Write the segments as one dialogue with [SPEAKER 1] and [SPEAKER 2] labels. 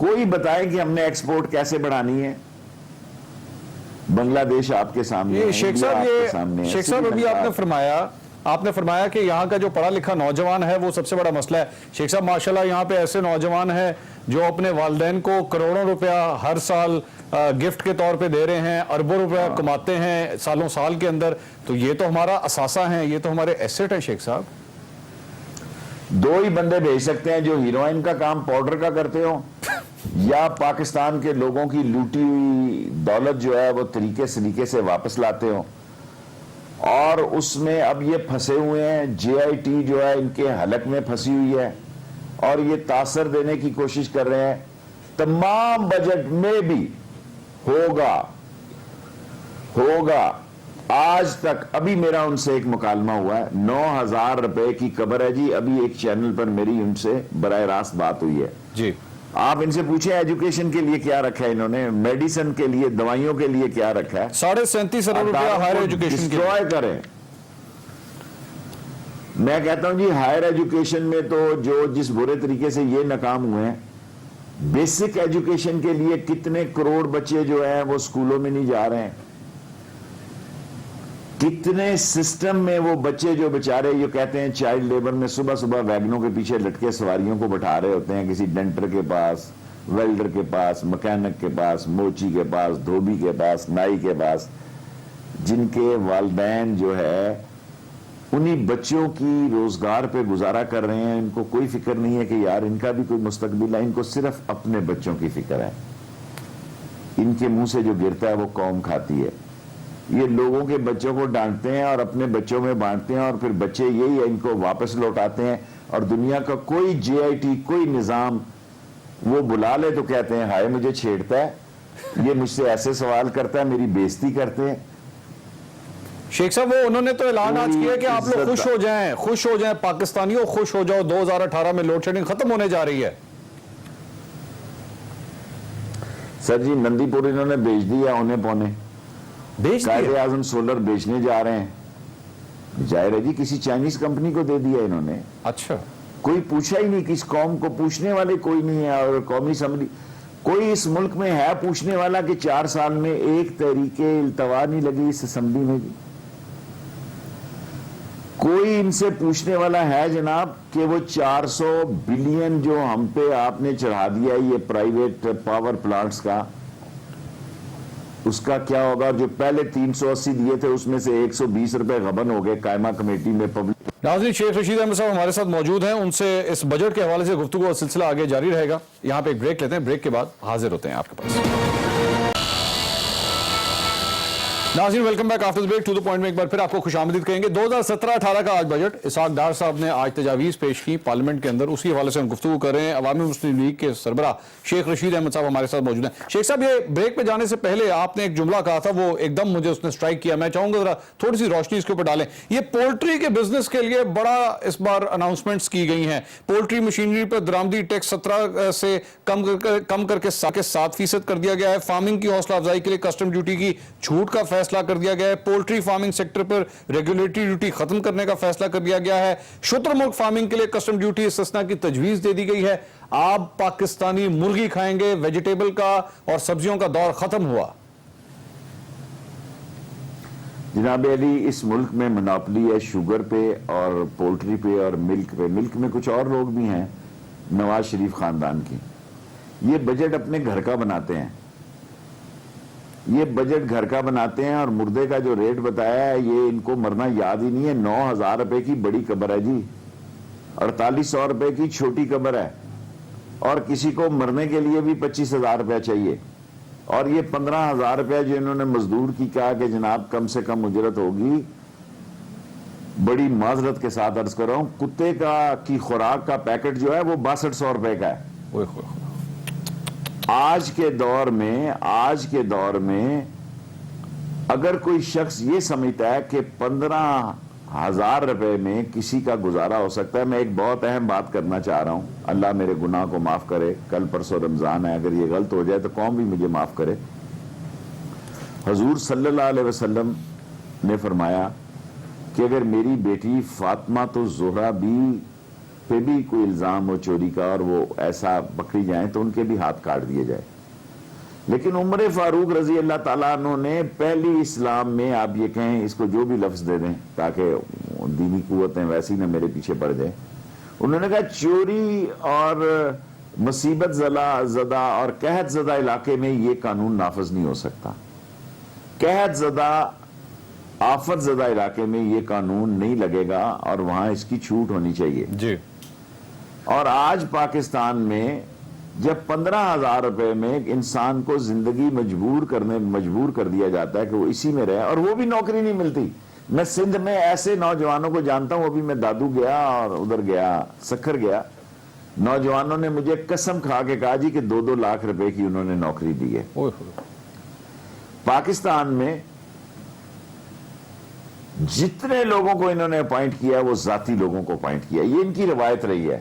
[SPEAKER 1] کوئی بتائے کہ ہم نے ایکسپورٹ کیسے بڑھانی ہے؟ بنگلہ دیش آپ کے سامنے
[SPEAKER 2] یہ
[SPEAKER 1] ہے،
[SPEAKER 2] شیخ
[SPEAKER 1] انڈیا آپ کے
[SPEAKER 2] صاحب،
[SPEAKER 1] سامنے
[SPEAKER 2] یہ
[SPEAKER 1] ہے،
[SPEAKER 2] شیخ صاحب
[SPEAKER 1] سری
[SPEAKER 2] ابھی
[SPEAKER 1] لنکا
[SPEAKER 2] آپ نے فرمایا کہ یہاں کا جو پڑھا لکھا نوجوان ہے وہ سب سے بڑا مسئلہ ہے. شیخ صاحب ماشاءاللہ یہاں پہ ایسے نوجوان ہیں جو اپنے والدین کو کروڑوں روپیہ ہر سال گفٹ کے طور پہ دے رہے ہیں، اربوں روپیہ کماتے ہیں سالوں سال کے اندر. تو یہ تو ہمارا اثاثہ ہیں، یہ تو ہمارے ایسٹ ہیں. شیخ صاحب
[SPEAKER 1] 2 ہی بندے بھیج سکتے ہیں جو ہیروئن کا کام پاؤڈر کا کرتے ہو، یا پاکستان کے لوگوں کی لوٹی ہوئی دولت جو ہے وہ طریقے سلیقے سے واپس لاتے ہو. اور اس میں اب یہ پھنسے ہوئے ہیں، جے آئی ٹی جو ہے ان کے حلق میں پھنسی ہوئی ہے اور یہ تاثر دینے کی کوشش کر رہے ہیں. تمام بجٹ میں بھی ہوگا. آج تک ابھی میرا ان سے ایک مکالمہ ہوا ہے، 9,000 روپے کی قبر ہے جی. ابھی ایک چینل پر میری ان سے براہ راست بات ہوئی ہے
[SPEAKER 2] جی.
[SPEAKER 1] آپ ان سے پوچھیں ایجوکیشن کے لیے کیا رکھا ہے انہوں نے، میڈیسن کے لیے، دوائیوں کے لیے کیا رکھا ہے.
[SPEAKER 2] 37.5 ارب روپیہ ہائر ایجوکیشن کے
[SPEAKER 1] ڈسٹروائے کریں. میں کہتا ہوں جی ہائر ایجوکیشن میں تو جو جس برے طریقے سے یہ ناکام ہوئے ہیں، بیسک ایجوکیشن کے لیے کتنے کروڑ بچے جو ہیں وہ سکولوں میں نہیں جا رہے ہیں. کتنے سسٹم میں وہ بچے جو بیچارے یہ کہتے ہیں چائلڈ لیبر میں صبح صبح ویگنوں کے پیچھے لٹکے سواریوں کو بٹھا رہے ہوتے ہیں، کسی ڈینٹر کے پاس، ویلڈر کے پاس، مکینک کے پاس، موچی کے پاس، دھوبی کے پاس، نائی کے پاس، جن کے والدین جو ہے انہی بچوں کی روزگار پہ گزارا کر رہے ہیں. ان کو کوئی فکر نہیں ہے کہ یار ان کا بھی کوئی مستقبل ہے. ان کو صرف اپنے بچوں کی فکر ہے. ان کے منہ سے جو گرتا ہے وہ قوم کھاتی ہے. یہ لوگوں کے بچوں کو ڈانٹتے ہیں اور اپنے بچوں میں بانٹتے ہیں اور پھر بچے یہی ہے ان کو واپس لوٹاتے ہیں. اور دنیا کا کوئی جے آئی ٹی، کوئی نظام وہ بلا لے تو کہتے ہیں ہائے مجھے چھیڑتا ہے، یہ مجھ سے ایسے سوال کرتا ہے، میری بےزتی کرتے ہیں.
[SPEAKER 2] شیخ صاحب وہ انہوں نے تو اعلان آج کیا کہ آپ لوگ خوش ہو جائیں پاکستانیوں، خوش ہو جاؤ، 2018 میں لوڈ شیڈنگ ختم ہونے جا رہی ہے.
[SPEAKER 1] سر جی نندی پور انہوں نے بیچ دیا اونے پونے. قائد اعظم سولر بیچنے جا رہے ہیں. ظاہر ہے جی کسی چائنیز کمپنی کو دے دیا انہوں نے.
[SPEAKER 2] اچھا
[SPEAKER 1] کوئی پوچھا ہی نہیں، کس قوم کو پوچھنے والے کوئی نہیں ہے. اور قومی اسمبلی کوئی اس ملک میں ہے پوچھنے والا کہ 4 سال میں ایک تحریک التوا نہیں لگی اس اسمبلی میں. کوئی ان سے پوچھنے والا ہے جناب کہ وہ 400 بلین جو ہم پہ آپ نے چڑھا دیا یہ پرائیویٹ پاور پلانٹس کا، اس کا کیا ہوگا؟ جو پہلے 380 دیے تھے اس میں سے 120 روپے غبن ہو گئے قائمہ کمیٹی میں. پبلک
[SPEAKER 2] ناظرین شیخ رشید احمد صاحب ہمارے ساتھ موجود ہیں، ان سے اس بجٹ کے حوالے سے گفتگو کا سلسلہ آگے جاری رہے گا. یہاں پہ ایک بریک لیتے ہیں، بریک کے بعد حاضر ہوتے ہیں آپ کے پاس. ناظرین welcome back after break. To the point میں ایک بار پھر آپ کو خوش آمدید کہیں گے. 2017-18 کا آج بجٹ اسحاق ڈار صاحب نے آج تجاویز پیش کی پارلیمنٹ کے اندر، اسی حوالے سے ہم گفتگو کر رہے ہیں. عوامی مسلم لیگ کے سربراہ شیخ رشید احمد صاحب ہمارے ساتھ موجود ہیں. شیخ صاحب یہ بریک پہ جانے سے پہلے آپ نے ایک جملہ کہا تھا، وہ ایک دم مجھے اس نے سٹرائک کیا. میں چاہوں گا ذرا تھوڑی سی روشنی اس کے اوپر ڈالیں. یہ پولٹری کے بزنس کے لیے بڑا اس بار اناؤنسمنٹس کی گئی ہیں. پولٹری مشینری پر درآمدی ٹیکس 17 سے کم کر کے 7% کر دیا گیا ہے. فارمنگ کی حوصلہ افزائی کے لیے کسٹم ڈیوٹی کی چھوٹ کا فیصلہ کر دیا گیا ہے. پولٹری فارمنگ سیکٹر پر ریگولیٹری ڈیوٹی ختم کرنے کا فیصلہ کر دیا گیا ہے. شتر مرغ فارمنگ کے لیے کسٹم ڈیوٹی استثناء کی تجویز دے دی گئی ہے. آپ پاکستانی مرغی کھائیں گے، ویجیٹیبل کا اور سبزیوں کا دور ختم ہوا.
[SPEAKER 1] جناب علی اس ملک میں مناپلی ہے شوگر پہ اور پولٹری پہ اور ملک پہ. ملک میں کچھ اور لوگ بھی ہیں نواز شریف خاندان کی. یہ بجٹ اپنے گھر کا بناتے ہیں، یہ بجٹ گھر کا بناتے ہیں. اور مردے کا جو ریٹ بتایا ہے یہ ان کو مرنا یاد ہی نہیں ہے. 9,000 روپے کی بڑی قبر ہے جی، 4800 روپے کی چھوٹی قبر ہے. اور کسی کو مرنے کے لیے بھی 25,000 روپے چاہیے. اور یہ 15,000 روپے جو انہوں نے مزدور کی کہا کہ جناب کم سے کم اجرت ہوگی، بڑی معذرت کے ساتھ عرض کر رہا ہوں، کتے کی خوراک کا پیکٹ جو ہے وہ 6200 روپے کا ہے. آج کے دور میں اگر کوئی شخص یہ سمجھتا ہے کہ 15,000 روپے میں کسی کا گزارا ہو سکتا ہے. میں ایک بہت اہم بات کرنا چاہ رہا ہوں، اللہ میرے گناہ کو معاف کرے. کل پرسوں رمضان ہے، اگر یہ غلط ہو جائے تو قوم بھی مجھے معاف کرے. حضور صلی اللہ علیہ وسلم نے فرمایا کہ اگر میری بیٹی فاطمہ تو زہرا بھی پہ بھی کوئی الزام ہو چوری کا اور وہ ایسا پکڑی جائیں تو ان کے بھی ہاتھ کاٹ دیے جائے. لیکن عمر فاروق رضی اللہ تعالیٰ عنہ نے پہلی اسلام میں، آپ یہ کہیں اس کو جو بھی لفظ دے دیں تاکہ دینی قوتیں ویسی نہ میرے پیچھے پڑ جائیں، انہوں نے کہا چوری اور مصیبت زدہ اور قحط زدہ علاقے میں یہ قانون نافذ نہیں ہو سکتا. قحط زدہ، آفت زدہ علاقے میں یہ قانون نہیں لگے گا اور وہاں اس کی چھوٹ ہونی چاہیے.
[SPEAKER 2] جی.
[SPEAKER 1] اور آج پاکستان میں جب 15,000 روپے میں انسان کو زندگی مجبور کر دیا جاتا ہے کہ وہ اسی میں رہے، اور وہ بھی نوکری نہیں ملتی. میں سندھ میں ایسے نوجوانوں کو جانتا ہوں، ابھی میں دادو گیا اور ادھر گیا، سکھر گیا، نوجوانوں نے مجھے قسم کھا کے کہا جی کہ 2-2 لاکھ روپے کی انہوں نے نوکری دی ہے. پاکستان میں جتنے لوگوں کو انہوں نے اپوائنٹ کیا وہ ذاتی لوگوں کو اپوائنٹ کیا. یہ ان کی روایت رہی ہے.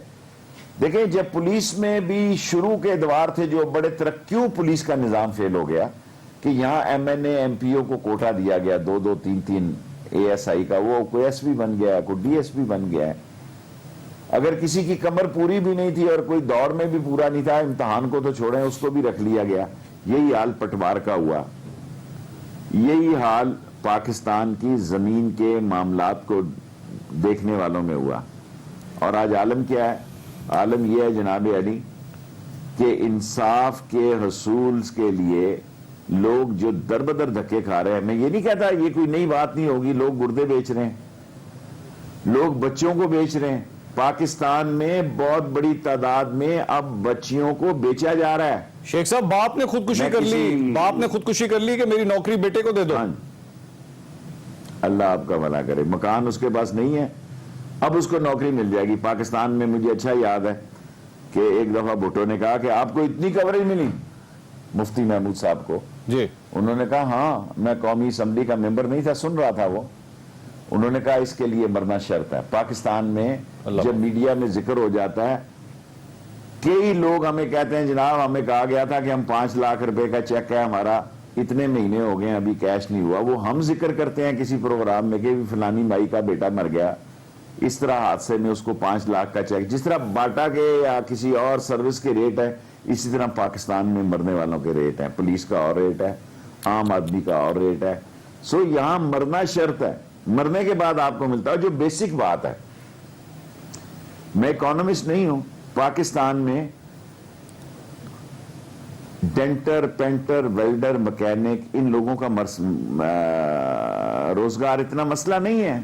[SPEAKER 1] دیکھیں جب پولیس میں بھی شروع کے ادوار تھے جو بڑے کیوں پولیس کا نظام فیل ہو گیا کہ یہاں M N A M P O کو کوٹا دیا گیا 2-2 3-3 اے ایس آئی کا، وہ کوئی ایس پی بن گیا، کوئی ڈی ایس پی بن گیا ہے. اگر کسی کی کمر پوری بھی نہیں تھی اور کوئی دوڑ میں بھی پورا نہیں تھا، امتحان کو تو چھوڑیں اس کو بھی رکھ لیا گیا. یہی حال پٹوار کا ہوا، یہی حال پاکستان کی زمین کے معاملات کو دیکھنے والوں میں ہوا. اور آج عالم کیا ہے؟ عالم یہ ہے جناب علی کہ انصاف کے حصول کے لیے لوگ جو در بدر دھکے کھا رہے ہیں. میں یہ نہیں کہتا یہ کوئی نئی بات نہیں ہوگی، لوگ گردے بیچ رہے ہیں، لوگ بچوں کو بیچ رہے ہیں. پاکستان میں بہت بڑی تعداد میں اب بچیوں کو بیچا جا رہا ہے.
[SPEAKER 2] شیخ صاحب باپ نے خودکشی کر لی کہ میری نوکری بیٹے کو دے دو.
[SPEAKER 1] اللہ آپ کا بھلا کرے. مکان اس کے پاس نہیں ہے، اب اس کو نوکری مل جائے گی. پاکستان میں مجھے اچھا یاد ہے کہ ایک دفعہ بھٹو نے کہا کہ آپ کو اتنی کوریج ملی مفتی محمود صاحب کو.
[SPEAKER 2] جی.
[SPEAKER 1] انہوں نے کہا ہاں، میں قومی اسمبلی کا ممبر نہیں تھا، سن رہا تھا وہ. انہوں نے کہا اس کے لیے مرنا شرط ہے. پاکستان میں جب میڈیا میں ذکر ہو جاتا ہے، کئی لوگ ہمیں کہتے ہیں جناب ہمیں کہا گیا تھا کہ ہم 5 لاکھ روپے کا چیک ہے ہمارا، اتنے مہینے ہو گئے ابھی کیش نہیں ہوا. وہ ہم ذکر کرتے ہیں کسی پروگرام میں کہ فلانی مائی کا بیٹا مر گیا، اس طرح حادثے میں اس کو 5 لاکھ کا چیک. جس طرح باٹا کے یا کسی اور سروس کے ریٹ ہے، اسی طرح پاکستان میں مرنے والوں کے ریٹ ہیں. پولیس کا اور ریٹ ہے، عام آدمی کا اور ریٹ ہے. سو یہاں مرنا شرط ہے، مرنے کے بعد آپ کو ملتا ہے. جو بیسک بات ہے، میں اکانومسٹ نہیں ہوں، پاکستان میں ڈینٹر، پینٹر، ویلڈر، مکینک، ان لوگوں کا روزگار اتنا مسئلہ نہیں ہے،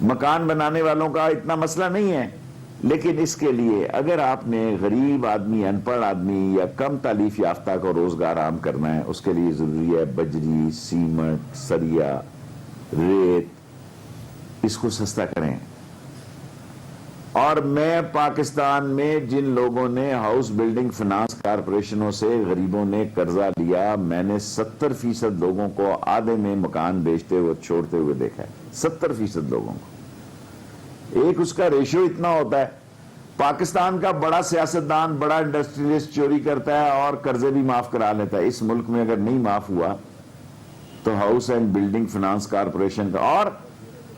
[SPEAKER 1] مکان بنانے والوں کا اتنا مسئلہ نہیں ہے. لیکن اس کے لیے اگر آپ نے غریب آدمی، ان پڑھ آدمی یا کم تعلیف یافتہ کو روزگار عام کرنا ہے، اس کے لیے ضروری ہے بجری، سیمنٹ، سریا، ریت، اس کو سستا کریں. اور میں پاکستان میں جن لوگوں نے ہاؤس بلڈنگ فنانس کارپوریشنوں سے غریبوں نے قرضہ لیا، میں نے 70% لوگوں کو آدھے میں مکان بیچتے ہوئے چھوڑتے ہوئے دیکھا ہے. 70% لوگوں کو. ایک اس کا ریشو اتنا ہوتا ہے. پاکستان کا بڑا سیاستدان، بڑا انڈسٹریلسٹ چوری کرتا ہے اور قرضے بھی معاف کرا لیتا ہے. اس ملک میں اگر نہیں معاف ہوا تو house and building finance corporation کا، اور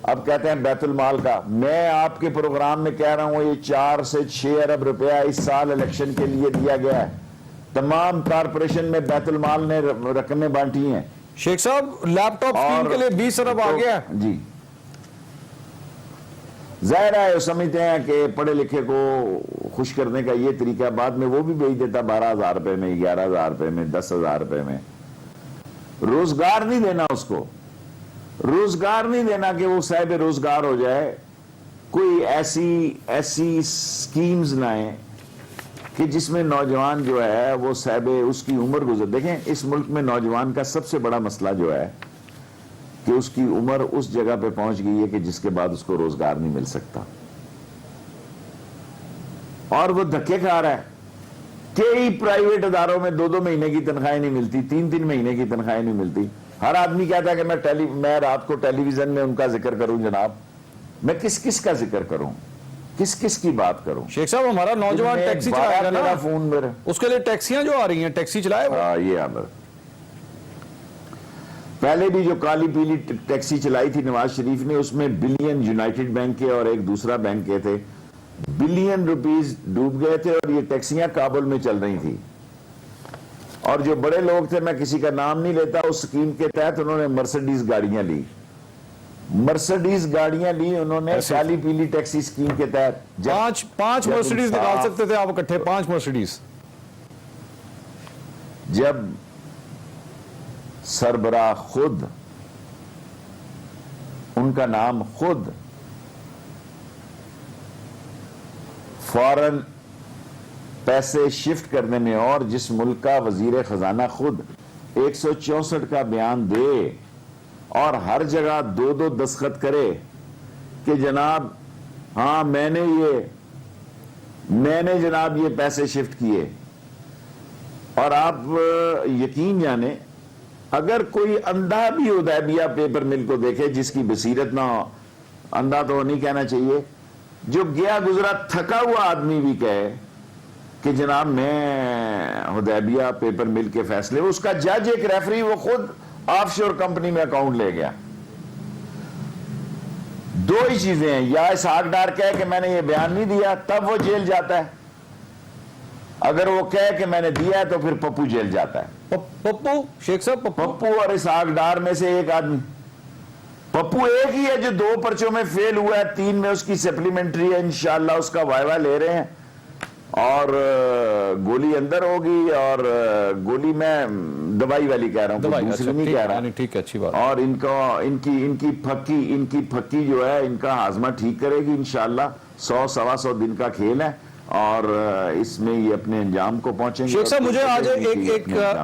[SPEAKER 1] اب کہتے ہیں بیت المال کا. میں آپ کے پروگرام میں کہہ رہا ہوں یہ 4 سے 6 ارب روپیہ اس سال الیکشن کے لیے دیا گیا ہے. تمام کارپوریشن میں بیت المال نے رقمیں بانٹی ہیں.
[SPEAKER 2] شیخ صاحب لیپ ٹاپ اسکیم کے لیے 20 ارب آ گیا.
[SPEAKER 1] جی ظاہر ہے سمجھتے ہیں کہ پڑھے لکھے کو خوش کرنے کا یہ طریقہ، بعد میں وہ بھی بھیج دیتا 12,000 روپے میں، 11,000 روپے میں، 10,000 روپے میں. روزگار نہیں دینا اس کو، روزگار نہیں دینا کہ وہ صاحب روزگار ہو جائے. کوئی ایسی سکیمز لائیں کہ جس میں نوجوان جو ہے وہ صاحب اس کی عمر گزر. دیکھیں اس ملک میں نوجوان کا سب سے بڑا مسئلہ جو ہے کہ اس کی عمر اس جگہ پہ پہنچ گئی ہے کہ جس کے بعد اس کو روزگار نہیں مل سکتا اور وہ دھکے کھا رہا ہے. کئی پرائیویٹ اداروں میں 2-2 مہینے کی تنخواہیں نہیں ملتی، 3-3 مہینے کی تنخواہیں نہیں ملتی. ہر آدمی کہتا ہے کہ میں رات کو ٹیلی ویژن میں ان کا ذکر کروں. جناب میں کس کا ذکر کروں، کس کی بات کروں؟
[SPEAKER 2] شیخ صاحب ہمارا نوجوان ٹیکسی چلائے گا نا،
[SPEAKER 1] فون میرا
[SPEAKER 2] اس کے لیے ٹیکسیاں جو آ رہی ہیں ٹیکسی چلائے وہ.
[SPEAKER 1] یہ حالت پہلے بھی جو کالی پیلی ٹیکسی چلائی تھی نواز شریف نے، اس میں بلین یونائٹڈ بینک کے اور ایک دوسرا بینک کے تھے. بلین روپیز ڈوب گئے تھے اور یہ ٹیکسیاں کابل میں چل رہی تھی. اور جو بڑے لوگ تھے, میں کسی کا نام نہیں لیتا, اس سکیم کے تحت انہوں نے مرسڈیز گاڑیاں لی, انہوں نے کالی پیلی ٹیکسی سکیم کے تحت.
[SPEAKER 2] پانچ مرسڈیز نکال سکتے تھے آپ اکٹھے, 5 مرسڈیز.
[SPEAKER 1] جب سربراہ خود, ان کا نام خود فوراً پیسے شفٹ کرنے میں, اور جس ملک کا وزیر خزانہ خود 164 کا بیان دے اور ہر جگہ 2 دستخط کرے کہ جناب ہاں میں نے جناب یہ پیسے شفٹ کیے. اور آپ یقین جانے, اگر کوئی اندھا بھی حدیبیہ پیپر مل کو دیکھے, جس کی بصیرت نہ ہو, اندھا تو نہیں کہنا چاہیے, جو گیا گزرا تھکا ہوا آدمی بھی کہے کہ جناب میں حدیبیہ پیپر مل کے فیصلے, اس کا جج ایک ریفری وہ خود آف شور کمپنی میں اکاؤنٹ لے گیا. 2 ہی چیزیں ہیں, یا اسحاق ڈار کہے کہ میں نے یہ بیان نہیں دیا تب وہ جیل جاتا ہے, اگر وہ کہے کہ میں نے دیا ہے تو پھر پپو جیل جاتا ہے.
[SPEAKER 2] پپو شیخ صاحب,
[SPEAKER 1] پپو اور اسحاق ڈار میں سے ایک آدمی, پپو ایک ہی ہے جو 2 پرچوں میں فیل ہوا ہے, 3 میں اس کی سپلیمنٹری ہے, انشاءاللہ اس کا وائوہ لے رہے ہیں, اور گولی اندر ہوگی, اور گولی میں دوائی والی کہہ رہا ہوں, دوسری نہیں کہہ رہا.
[SPEAKER 2] ٹھیک ہے, اچھی بات.
[SPEAKER 1] اور ان کی پھکی جو ہے, ان کا ہاضمہ ٹھیک کرے گی انشاءاللہ. 100-125 دن کا کھیل ہے, اور اس میں یہ اپنے انجام کو پہنچیں گے.
[SPEAKER 2] شیخ صاحب مجھے آج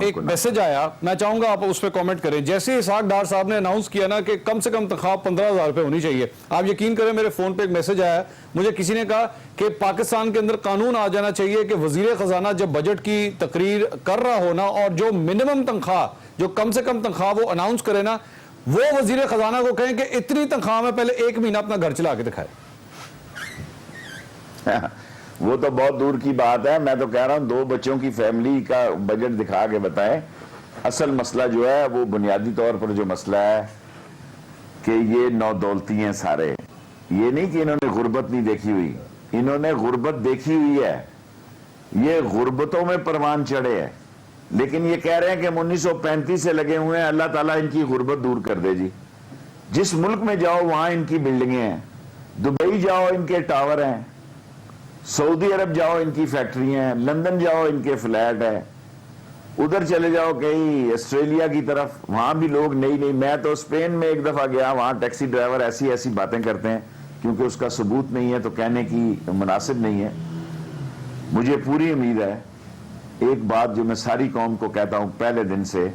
[SPEAKER 2] ایک میسج آیا, میں چاہوں گا آپ اس پہ کامنٹ کریں. جیسے اسحاق ڈار صاحب نے اناؤنس کیا نا کہ کم سے کم تنخواہ 15,000 روپے ہونی چاہیے, آپ یقین کریں میرے فون پہ ایک میسج آیا, مجھے کسی نے کہا کہ پاکستان کے اندر قانون آ جانا چاہیے کہ وزیر خزانہ جب بجٹ کی تقریر کر رہا ہونا, اور جو منیمم تنخواہ, جو کم سے کم تنخواہ وہ اناؤنس کرے نا, وہ وزیر خزانہ کو کہیں کہ اتنی تنخواہ میں پہلے 1 مہینہ اپنا گھر چلا کے دکھائے.
[SPEAKER 1] وہ تو بہت دور کی بات ہے, میں تو کہہ رہا ہوں 2 بچوں کی فیملی کا بجٹ دکھا کے بتائیں. اصل مسئلہ جو ہے وہ بنیادی طور پر جو مسئلہ ہے کہ یہ نودولتی ہیں سارے. یہ نہیں کہ انہوں نے غربت نہیں دیکھی ہوئی, انہوں نے غربت دیکھی ہوئی ہے, یہ غربتوں میں پروان چڑھے ہیں, لیکن یہ کہہ رہے ہیں کہ ہم 1935 سے لگے ہوئے ہیں, اللہ تعالیٰ ان کی غربت دور کر دے. جی جس ملک میں جاؤ وہاں ان کی بلڈنگیں ہیں, دبئی جاؤ ان کے ٹاور ہیں, سعودی عرب جاؤ ان کی فیکٹریاں ہیں, لندن جاؤ ان کے فلیٹ ہیں, ادھر چلے جاؤ کہیں آسٹریلیا کی طرف, وہاں بھی لوگ نئی. میں تو اسپین میں ایک دفعہ گیا, وہاں ٹیکسی ڈرائیور ایسی باتیں کرتے ہیں, کیونکہ اس کا ثبوت نہیں ہے تو کہنے کی مناسب نہیں ہے. مجھے پوری امید ہے, ایک بات جو میں ساری قوم کو کہتا ہوں پہلے دن سے,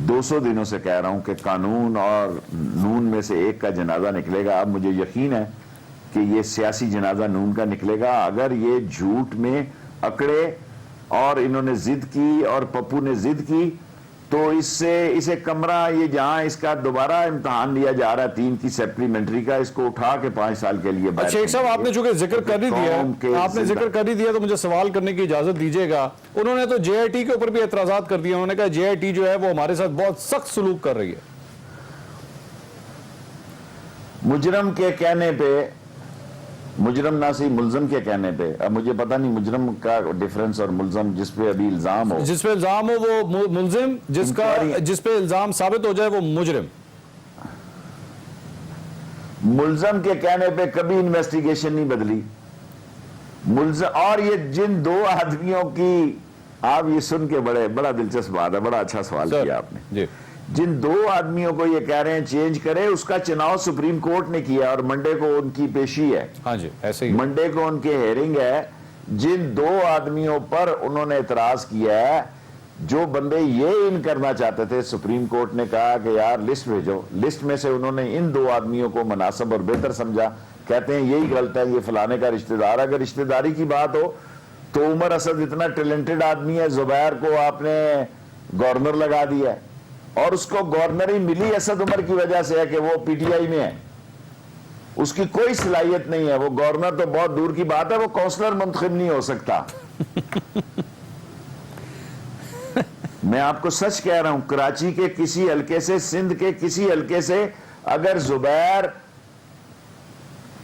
[SPEAKER 1] 200 دنوں سے کہہ رہا ہوں کہ قانون اور نون میں سے ایک کا جنازہ نکلے گا. اب مجھے یقین ہے کہ یہ سیاسی جنازہ نون کا نکلے گا. اگر یہ جھوٹ میں اکڑے اور انہوں نے ضد کی اور پپو نے ضد کی, تو اسے کمرہ, یہ جہاں اس کا دوبارہ امتحان لیا جا رہا ہے 3 کی سپلیمنٹری کا, اس کو اٹھا کے 5 سال کے لیے.
[SPEAKER 2] شیخ صاحب آپ نے چونکہ ذکر کر ہی دیا تو مجھے سوال کرنے کی اجازت دیجیے گا. انہوں نے تو جے آئی ٹی کے اوپر بھی اعتراضات کر دیا, انہوں نے کہا جے آئی ٹی جو ہے وہ ہمارے ساتھ بہت سخت سلوک کر رہی ہے.
[SPEAKER 1] مجرم کے کہنے پہ, مجرم نہ صحیح ملزم کے کہنے پہ, اب مجھے پتہ نہیں مجرم کا ڈیفرنس اور ملزم, جس پہ ابھی الزام ہو,
[SPEAKER 2] جس پہ الزام ہو وہ ملزم, جس پہ الزام ثابت ہو جائے وہ مجرم.
[SPEAKER 1] ملزم کے کہنے پہ کبھی انویسٹیگیشن نہیں بدلی. ملزم, اور یہ جن 2 آدمیوں کی, آپ یہ سن کے بڑا دلچسپ بات ہے, بڑا اچھا سوال کیا آپ نے.
[SPEAKER 2] جی,
[SPEAKER 1] جن 2 آدمیوں کو یہ کہہ رہے ہیں چینج کرے, اس کا چناؤ سپریم کورٹ نے کیا, اور منڈے کو ان کی پیشی ہے.
[SPEAKER 2] ہاں جی, ایسے ہی
[SPEAKER 1] منڈے کو ان کے ہیئرنگ ہے. جن 2 آدمیوں پر انہوں نے اعتراض کیا ہے, جو بندے یہ ان کرنا چاہتے تھے, سپریم کورٹ نے کہا کہ یار لسٹ بھیجو. لسٹ میں سے انہوں نے ان 2 آدمیوں کو مناسب اور بہتر سمجھا, کہتے ہیں یہی غلط ہے, یہ فلانے کا رشتہ دار. اگر رشتہ داری کی بات ہو تو عمر اسد اتنا ٹیلنٹڈ آدمی ہے, زبیر کو آپ نے گورنر لگا دیا ہے, اور اس کو گورنری ملی اسد عمر کی وجہ سے ہے کہ وہ پی ٹی آئی میں ہے, اس کی کوئی صلاحیت نہیں ہے. وہ گورنر تو بہت دور کی بات ہے, وہ کونسلر منتخب نہیں ہو سکتا. میں آپ کو سچ کہہ رہا ہوں, کراچی کے کسی حلقے سے, سندھ کے کسی حلقے سے اگر زبیر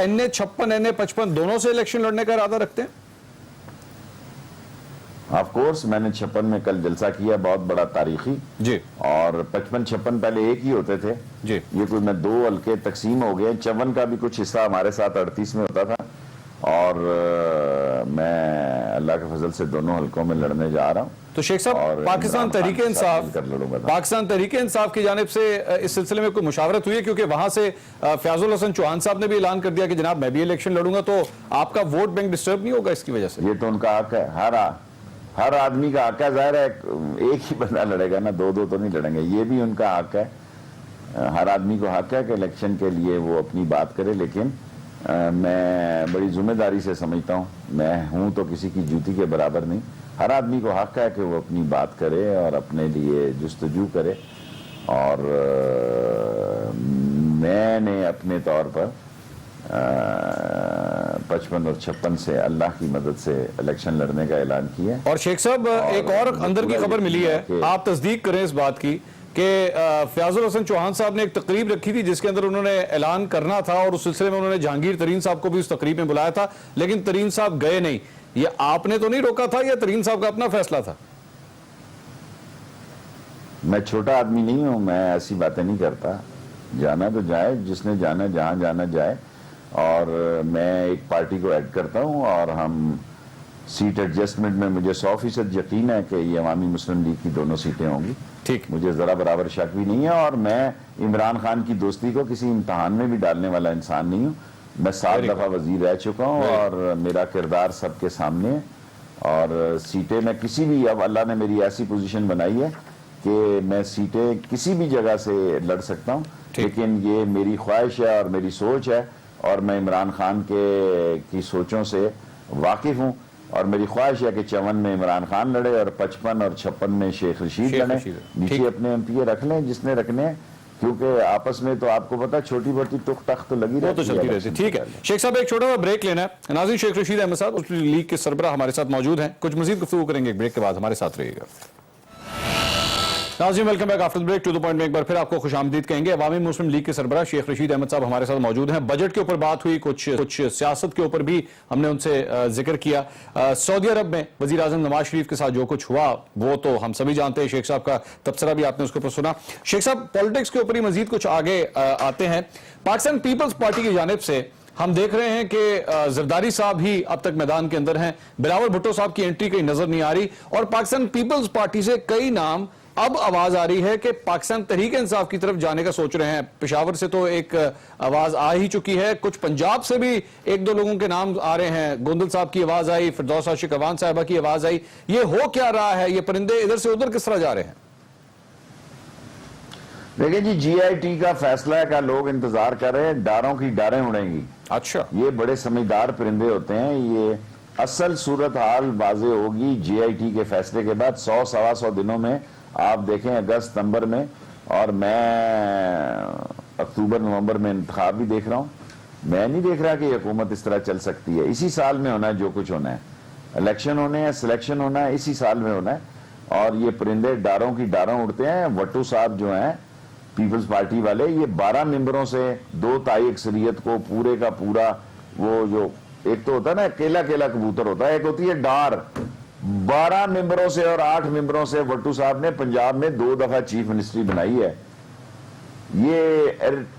[SPEAKER 2] NA 56 NA 55 دونوں سے الیکشن لڑنے کا ارادہ رکھتے ہیں؟
[SPEAKER 1] آف کورس میں نے 56 میں کل جلسہ کیا، بہت بڑا تاریخی
[SPEAKER 2] جی،
[SPEAKER 1] اور 55 پہلے ایک ہی ہوتے تھے
[SPEAKER 2] جی،
[SPEAKER 1] یہ کوئی میں 2 حلقے تقسیم ہو گئے، 54 کا بھی کچھ حصہ ہمارے ساتھ 38 میں ہوتا تھا، اور میں اللہ کے فضل سے دونوں حلقوں میں لڑنے جا رہا ہوں۔
[SPEAKER 2] تو شیخ صاحب، پاکستان تحریک انصاف کی جانب سے اس سلسلے میں کوئی مشاورت ہوئی ہے؟ کیونکہ وہاں سے فیاض الحسن چوہان صاحب نے بھی اعلان کر دیا کہ جناب میں بھی الیکشن لڑوں گا، تو آپ کا ووٹ بینک ڈسٹرب نہیں ہوگا اس کی وجہ سے؟
[SPEAKER 1] یہ تو ان کا حق ہے، ہر آدمی کا حق ہے، ظاہر ہے ایک ہی بندہ لڑے گا نا، 2 تو نہیں لڑیں گے، یہ بھی ان کا حق ہے، ہر آدمی کو حق ہے کہ الیکشن کے لیے وہ اپنی بات کرے، لیکن میں بڑی ذمہ داری سے سمجھتا ہوں، میں ہوں تو کسی کی جوتی کے برابر نہیں، ہر آدمی کو حق ہے کہ وہ اپنی بات کرے اور اپنے لیے جستجو کرے، اور میں نے اپنے طور پر 55 اور 56 سے اللہ کی مدد سے الیکشن لڑنے کا اعلان کیا۔
[SPEAKER 2] اور شیخ صاحب، ایک اور اندر کی خبر ملی ہے، آپ تصدیق کریں اس بات کی، کہ فیاض الحسن چوہان صاحب نے ایک تقریب رکھی تھی جس کے اندر انہوں نے اعلان کرنا تھا، اور اس سلسلے میں انہوں نے جہانگیر ترین صاحب کو بھی اس تقریب میں بلایا تھا، لیکن ترین صاحب گئے نہیں۔ یہ آپ نے تو نہیں روکا تھا، یا ترین صاحب کا اپنا فیصلہ تھا؟
[SPEAKER 1] میں چھوٹا آدمی نہیں ہوں، میں ایسی باتیں نہیں کرتا، جانا تو جائے، جس نے جانا جہاں جانا جائے، اور میں ایک پارٹی کو ایڈ کرتا ہوں، اور ہم سیٹ ایڈجسٹمنٹ میں مجھے 100% یقین ہے کہ یہ عوامی مسلم لیگ کی دونوں سیٹیں ہوں گی،
[SPEAKER 2] ٹھیک،
[SPEAKER 1] مجھے ذرا برابر شک بھی نہیں ہے، اور میں عمران خان کی دوستی کو کسی امتحان میں بھی ڈالنے والا انسان نہیں ہوں، میں 7 دفعہ وزیر رہ چکا ہوں، اور میرا کردار سب کے سامنے ہے، اور سیٹیں میں کسی بھی، اب اللہ نے میری ایسی پوزیشن بنائی ہے کہ میں سیٹیں کسی بھی جگہ سے لڑ سکتا ہوں، لیکن یہ میری خواہش ہے اور میری سوچ ہے، اور میں عمران خان کی سوچوں سے واقف ہوں، اور میری خواہش ہے کہ 54 میں عمران خان لڑے، اور 55 اور 56 میں شیخ رشید لڑیں، نیچے اپنے ایم پی اے رکھ لیں جس نے رکھنے ہیں، کیونکہ آپس میں تو آپ کو پتا چھوٹی بڑی ٹک ٹک تو لگی رہتی ہے۔
[SPEAKER 2] ٹھیک ہے شیخ صاحب، ایک چھوٹا سا بریک لینا ہے۔ ناظرین، شیخ رشید احمد صاحب اس لیگ کے سربراہ ہمارے ساتھ موجود ہیں، کچھ مزید گفتگو کریں گے ایک بریک کے بعد، ہمارے ساتھ رہیے گا۔ ناظرین، welcome back after break, to the point میں ایک بار پھر آپ کو خوش آمدید کہیں گے۔ عوامی مسلم لیگ کے سربراہ شیخ رشید احمد صاحب ہمارے ساتھ موجود ہیں۔ بجٹ کے اوپر بات ہوئی، کچھ سیاست کے اوپر بھی ہم نے ان سے ذکر کیا۔ سعودی عرب میں وزیر اعظم نواز شریف کے ساتھ جو کچھ ہوا وہ تو ہم سبھی جانتے ہیں، شیخ صاحب کا تبصرہ بھی آپ نے اس کے اوپر سنا۔ شیخ صاحب، پالیٹکس کے اوپر ہی مزید کچھ آگے آتے ہیں۔ پاکستان پیپلز پارٹی کی جانب سے ہم دیکھ رہے ہیں کہ زرداری صاحب ہی اب تک میدان کے اندر ہیں، بلاول بھٹو صاحب کی انٹری کہیں نظر نہیں آ رہی، اور پاکستان پیپلز پارٹی سے کئی نام اب آواز آ رہی ہے کہ پاکستان تحریک انصاف کی طرف جانے کا سوچ رہے ہیں۔ پشاور سے تو ایک آواز آ ہی چکی ہے، کچھ پنجاب سے بھی 1-2 لوگوں کے نام آ رہے ہیں، گوندل صاحب کی آواز آئی، فردوس عاشق اوان صاحبہ کی آواز آئی۔ یہ ہو کیا رہا ہے؟ یہ پرندے ادھر سے ادھر کس طرح جا رہے ہیں؟
[SPEAKER 1] دیکھیں جی، جی آئی ٹی کا فیصلہ کا لوگ انتظار کر رہے ہیں، ڈاروں کی ڈاریں اڑیں گی۔
[SPEAKER 2] اچھا،
[SPEAKER 1] یہ بڑے سمجھدار پرندے ہوتے ہیں، یہ اصل صورتحال واضح ہوگی جی آئی ٹی کے فیصلے کے بعد 100-125 دنوں میں۔ آپ دیکھیں اگست ستمبر میں، اور میں اکتوبر نومبر میں انتخاب بھی دیکھ رہا ہوں، میں نہیں دیکھ رہا کہ یہ حکومت اس طرح چل سکتی ہے۔ اسی سال میں ہونا ہے جو کچھ ہونا ہے، الیکشن ہونے ہیں، سلیکشن ہونا ہے، اسی سال میں ہونا ہے، اور یہ پرندے ڈاروں کی ڈاروں اڑتے ہیں۔ وٹو صاحب جو ہیں پیپلز پارٹی والے، یہ 12 ممبروں سے 2 تائی اکثریت کو پورے کا پورا، وہ جو ایک تو ہوتا ہے نا اکیلا کبوتر ہوتا ہے، ایک ہوتی ہے ڈار، 12 ممبروں سے اور 8 ممبروں سے وٹو صاحب نے پنجاب میں 2 دفعہ چیف منسٹری بنائی ہے۔ یہ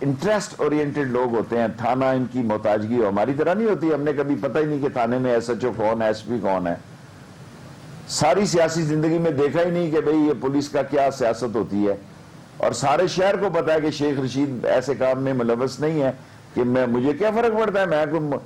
[SPEAKER 1] انٹرسٹ اورینٹڈ لوگ ہوتے ہیں، تھانہ ان کی محتاجگی ہماری طرح نہیں ہوتی، ہم نے کبھی پتہ ہی نہیں کہ تھانے میں ایس ایچ او کون ہے، ایس پی کون ہے، ساری سیاسی زندگی میں دیکھا ہی نہیں کہ بھئی یہ پولیس کا کیا سیاست ہوتی ہے، اور سارے شہر کو پتا ہے کہ شیخ رشید ایسے کام میں ملوث نہیں ہے، کہ مجھے کیا فرق پڑتا ہے، میں کوئی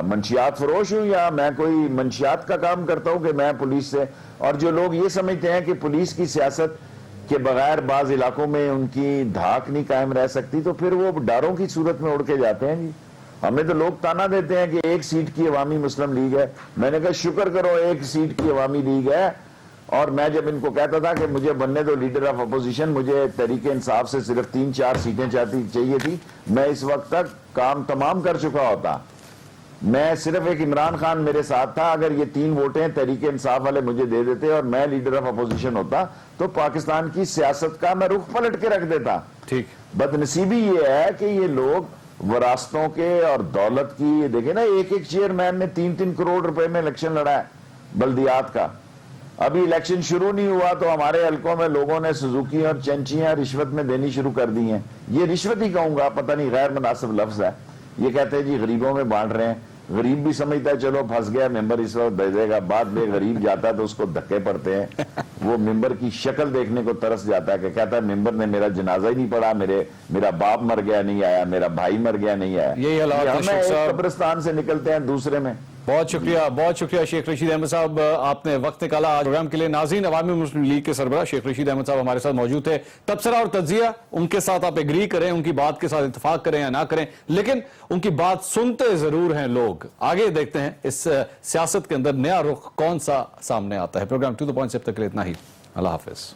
[SPEAKER 1] منشیات فروش ہوں یا میں کوئی منشیات کا کام کرتا ہوں کہ میں پولیس سے۔ اور جو لوگ یہ سمجھتے ہیں کہ پولیس کی سیاست کے بغیر بعض علاقوں میں ان کی دھاک نہیں قائم رہ سکتی، تو پھر وہ ڈاروں کی صورت میں اڑ کے جاتے ہیں۔ جی ہمیں تو لوگ تانا دیتے ہیں کہ 1 سیٹ کی عوامی مسلم لیگ ہے، میں نے کہا شکر کرو 1 سیٹ کی عوامی لیگ ہے، اور میں جب ان کو کہتا تھا کہ مجھے بننے دو لیڈر آف اپوزیشن، مجھے تحریک انصاف سے صرف 3-4 سیٹیں چاہیے تھی، میں اس وقت تک کام تمام کر چکا ہوتا۔ میں صرف ایک عمران خان میرے ساتھ تھا، اگر یہ 3 ووٹیں تحریک انصاف والے مجھے دے دیتے اور میں لیڈر آف اپوزیشن ہوتا تو پاکستان کی سیاست کا میں رخ پلٹ کے رکھ دیتا۔
[SPEAKER 2] ٹھیک،
[SPEAKER 1] بدنصیبی یہ ہے کہ یہ لوگ وراثتوں کے اور دولت کی. یہ دیکھیں نا, ایک ایک چیئرمین نے 3-3 کروڑ روپے میں الیکشن لڑا ہے بلدیات کا. ابھی الیکشن شروع نہیں ہوا تو ہمارے حلقوں میں لوگوں نے سزوکی اور چنچیاں رشوت میں دینی شروع کر دی ہیں. یہ رشوت ہی کہوں گا, پتہ نہیں غیر مناسب لفظ ہے. یہ کہتے ہیں جی غریبوں میں بانٹ رہے ہیں. غریب بھی سمجھتا ہے چلو پھنس گیا, ممبر اس وقت بھیجے گا. بعد میں غریب جاتا ہے تو اس کو دھکے پڑتے ہیں. وہ ممبر کی شکل دیکھنے کو ترس جاتا ہے کہ کہتا ہے ممبر نے میرا جنازہ ہی نہیں پڑھا, میرا باپ مر گیا نہیں آیا, میرا بھائی مر گیا نہیں آیا.
[SPEAKER 2] یہی حالات ہیں
[SPEAKER 1] ہم
[SPEAKER 2] شیخ صاحب.
[SPEAKER 1] ایک قبرستان سے نکلتے ہیں دوسرے میں.
[SPEAKER 2] بہت شکریہ شیخ رشید احمد صاحب, آپ نے وقت نکالا آج پروگرام کے لیے. ناظرین, عوامی مسلم لیگ کے سربراہ شیخ رشید احمد صاحب ہمارے ساتھ موجود تھے. تبصرہ اور تجزیہ ان کے ساتھ آپ ایگری کریں, ان کی بات کے ساتھ اتفاق کریں یا نہ کریں, لیکن ان کی بات سنتے ضرور ہیں لوگ. آگے دیکھتے ہیں اس سیاست کے اندر نیا رخ کون سا سامنے آتا ہے. پروگرام ٹو دا پوائنٹ سے اب تک اتنا ہی. اللہ حافظ.